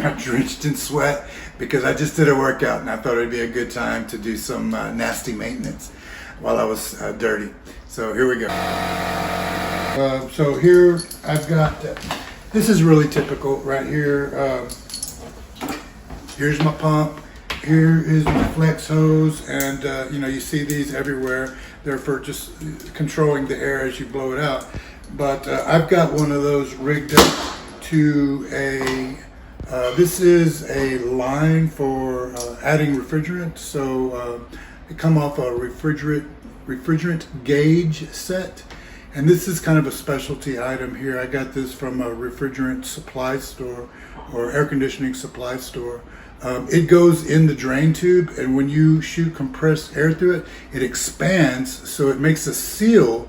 I'm drenched in sweat because I just did a workout and I thought it'd be a good time to do some nasty maintenance while I was dirty. So here we go. So here I've got, this is really typical right here. Here's my pump. Here is my flex hose, and you see these everywhere. They're for just controlling the air as you blow it out. But I've got one of those rigged up to a, this is a line for adding refrigerant. So it come off a refrigerant gauge set. And this is kind of a specialty item here. I got this from a refrigerant supply store or air conditioning supply store. It goes in the drain tube, and when you shoot compressed air through it, it expands, so it makes a seal,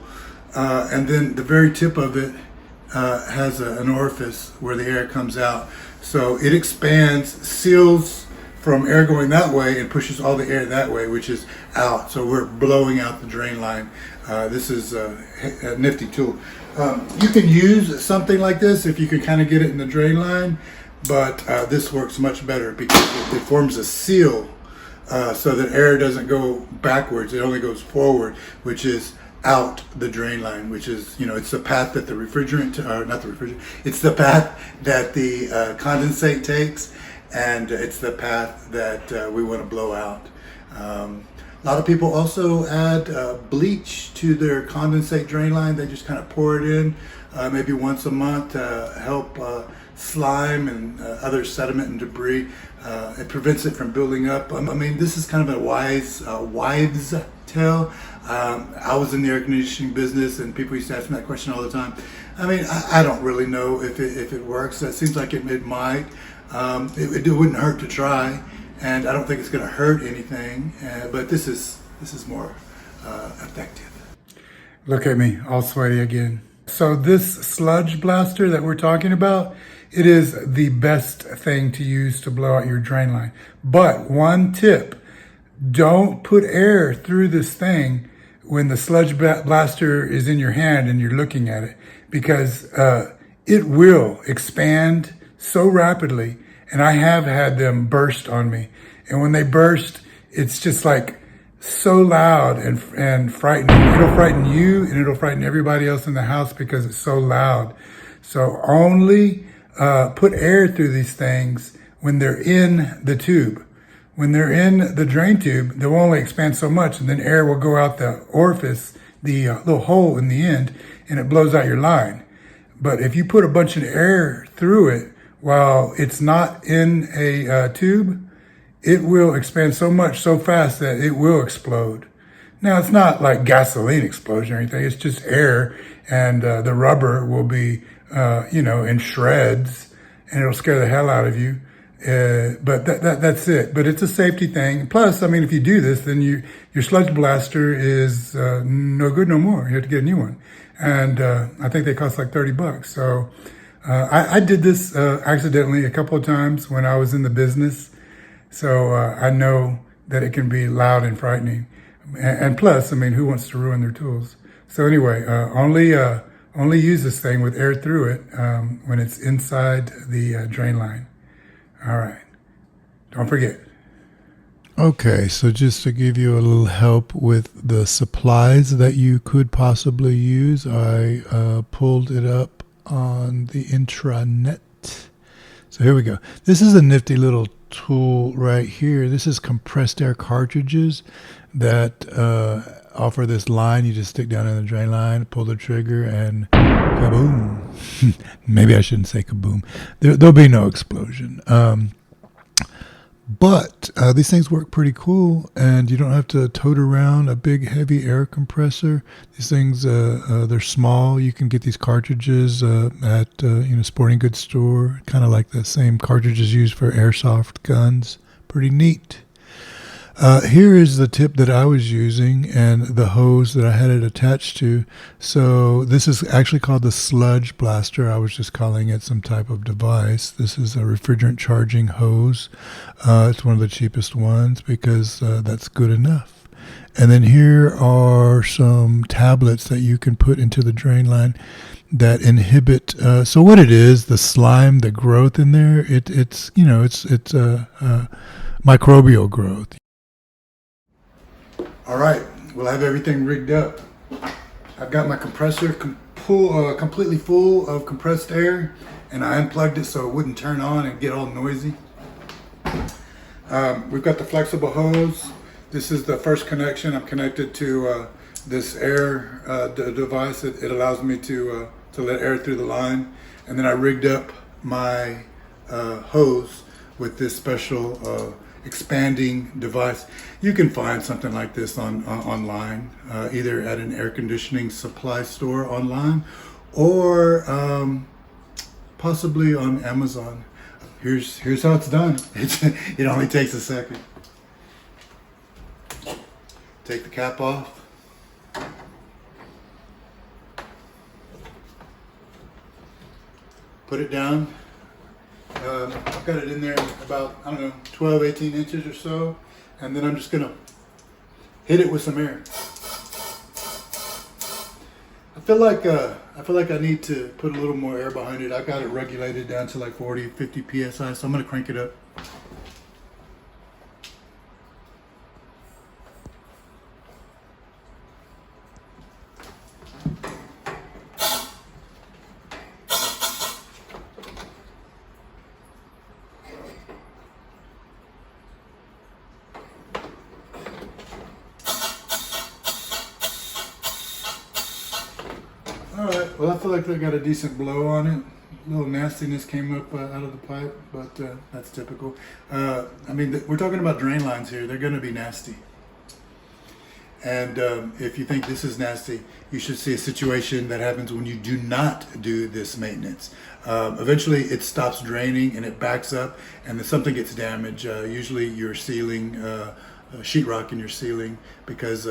and then the very tip of it has an orifice where the air comes out. So it expands, seals from air going that way, and pushes all the air that way, which is out. So we're blowing out the drain line. This is a nifty tool. You can use something like this if you can kind of get it in the drain line. But this works much better because it forms a seal so that air doesn't go backwards. It only goes forward, which is out the drain line, which is, it's the path that the refrigerant, or not the refrigerant, it's the path that the condensate takes, and it's the path that we want to blow out. A lot of people also add bleach to their condensate drain line. They just kind of pour it in maybe once a month to help slime and other sediment and debris. It prevents it from building up. I mean, this is kind of a wives' tale. I was in the air conditioning business, and people used to ask me that question all the time. I mean, I don't really know if it works. It seems like it might. It wouldn't hurt to try, and I don't think it's going to hurt anything. But this is more effective. Look at me, all sweaty again. So this sludge blaster that we're talking about, it is the best thing to use to blow out your drain line. But one tip, don't put air through this thing when the sludge blaster is in your hand and you're looking at it, because it will expand so rapidly. And I have had them burst on me. And when they burst, it's just like so loud and frightening. It'll frighten you and it'll frighten everybody else in the house because it's so loud. So only put air through these things when they're in the tube. When they're in the drain tube, they'll only expand so much, and then air will go out the orifice, the little hole in the end, and it blows out your line. But if you put a bunch of air through it while it's not in a tube, it will expand so much, so fast that it will explode. Now, it's not like gasoline explosion or anything. It's just air, and the rubber will be, in shreds, and it'll scare the hell out of you. But that's it. But it's a safety thing. Plus, I mean, if you do this, then your sludge blaster is no good no more. You have to get a new one. And I think they cost like $30. So I did this accidentally a couple of times when I was in the business. So I know that it can be loud and frightening. And plus, I mean, who wants to ruin their tools? So anyway, only use this thing with air through it when it's inside the drain line. All right. Don't forget. Okay, so just to give you a little help with the supplies that you could possibly use, I pulled it up on the intranet. So here we go. This is a nifty little tool right here. This is compressed air cartridges that offer this line. You just stick down in the drain line, pull the trigger, and kaboom. Maybe I shouldn't say kaboom. There'll be no explosion. But these things work pretty cool, and you don't have to tote around a big, heavy air compressor. These things, they're small. You can get these cartridges at sporting goods store, kind of like the same cartridges used for airsoft guns. Pretty neat. Here is the tip that I was using and the hose that I had it attached to. So this is actually called the sludge blaster. I was just calling it some type of device. This is a refrigerant charging hose. It's one of the cheapest ones because that's good enough. And then here are some tablets that you can put into the drain line. that inhibit. So what it is, the slime, the growth in there, it's microbial growth. All right, we'll have everything rigged up. I've got my compressor completely full of compressed air, and I unplugged it so it wouldn't turn on and get all noisy. We've got the flexible hose. This is the first connection. I'm connected to this air device. It allows me to let air through the line. And then I rigged up my hose with this special expanding device. You can find something like this online, either at an air conditioning supply store online or possibly on Amazon. Here's how it's done. It only takes a second. Take the cap off. Put it down. I've got it in there about, 12, 18 inches or so. And then I'm just gonna hit it with some air. I feel like I need to put a little more air behind it. I got it regulated down to like 40, 50 PSI, so I'm gonna crank it up. All right, well, I feel like they got a decent blow on it. A little nastiness came up out of the pipe, but that's typical. We're talking about drain lines here. They're going to be nasty. And if you think this is nasty, you should see a situation that happens when you do not do this maintenance. Eventually, it stops draining and it backs up, and then something gets damaged. Usually, your ceiling, sheetrock in your ceiling, because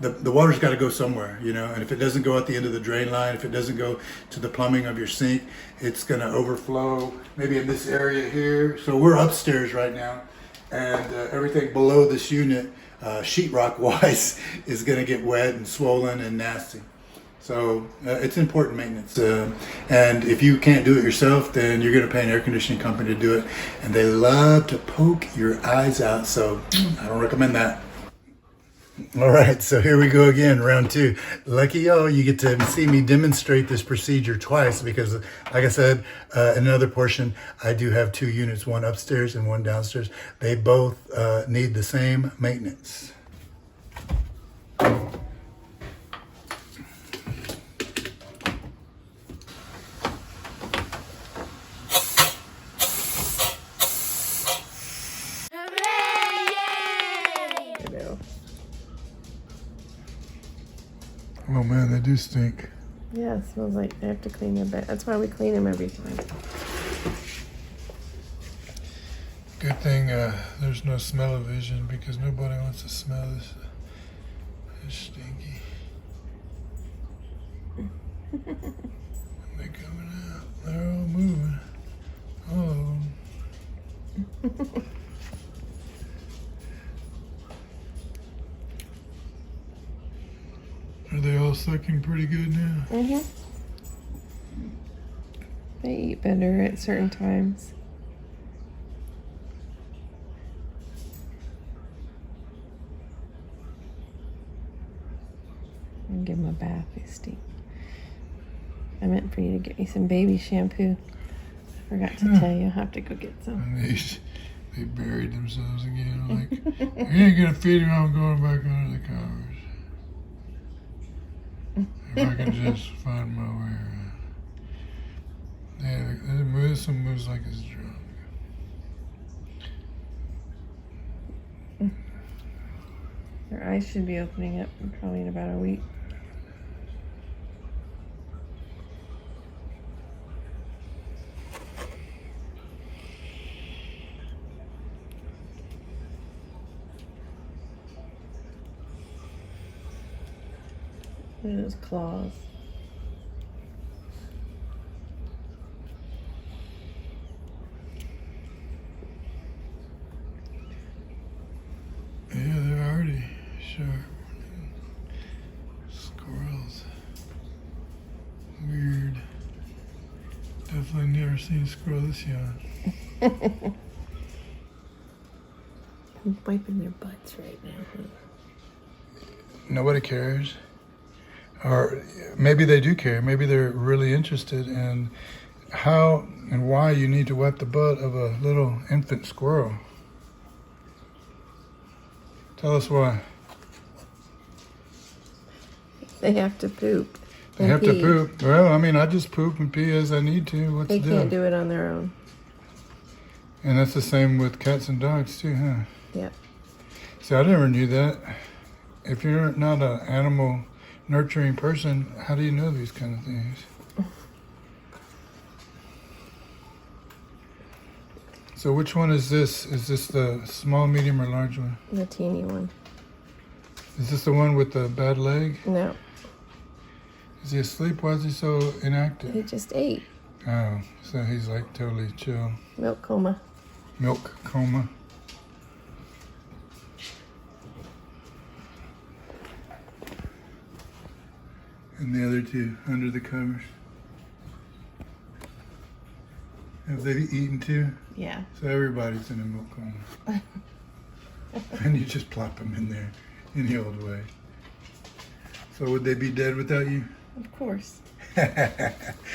the water's got to go somewhere, and if it doesn't go at the end of the drain line, if it doesn't go to the plumbing of your sink, it's going to overflow maybe in this area here. So we're upstairs right now, and everything below this unit, sheetrock wise, is going to get wet and swollen and nasty. So it's important maintenance. And if you can't do it yourself, then you're going to pay an air conditioning company to do it, and they love to poke your eyes out. So I don't recommend that. All right, so here we go again, round two. Lucky y'all, you get to see me demonstrate this procedure twice because, like I said, in another portion, I do have two units, one upstairs and one downstairs. They both need the same maintenance. Oh man, they do stink. Yeah, it smells like they have to clean their bed. That's why we clean them every time. Good thing there's no smell-o-vision because nobody wants to smell this. It's stinky. They're coming out. They're all moving. All of them. Are they all sucking pretty good now? Mm-hmm. They eat better at certain times. And give them a bath. They stink. I meant for you to get me some baby shampoo. Forgot to tell you. I'll have to go get some. And they buried themselves again. I'm like, you ain't gonna feed them. I'm going back under the covers. If I can just find my way around. Yeah, this one moves like it's drunk. Their eyes should be opening up probably in about a week. Look at those claws. Yeah, they're already sharp. Squirrels. seen a squirrel this young. I'm wiping their butts right now. Nobody cares. Or maybe they do care. Maybe they're really interested in how and why you need to wipe the butt of a little infant squirrel. Tell us why. They have to poop. They have to poop. Well, I mean, I just poop and pee as I need to. What's They the deal? can't do it on their own. And that's the same with cats and dogs too, huh? Yep. See, I never knew that. If you're not an animal nurturing person, how do you know these kind of things? So which one is this? Is this the small, medium, or large one? The teeny one. Is this the one with the bad leg? No. Is he asleep? Why is he so inactive? He just ate. Oh, so he's like totally chill. Milk coma. Milk coma. And the other two under the covers. Have they eaten too? Yeah. So everybody's in a milk coma. And you just plop them in there any old way. So would they be dead without you? Of course.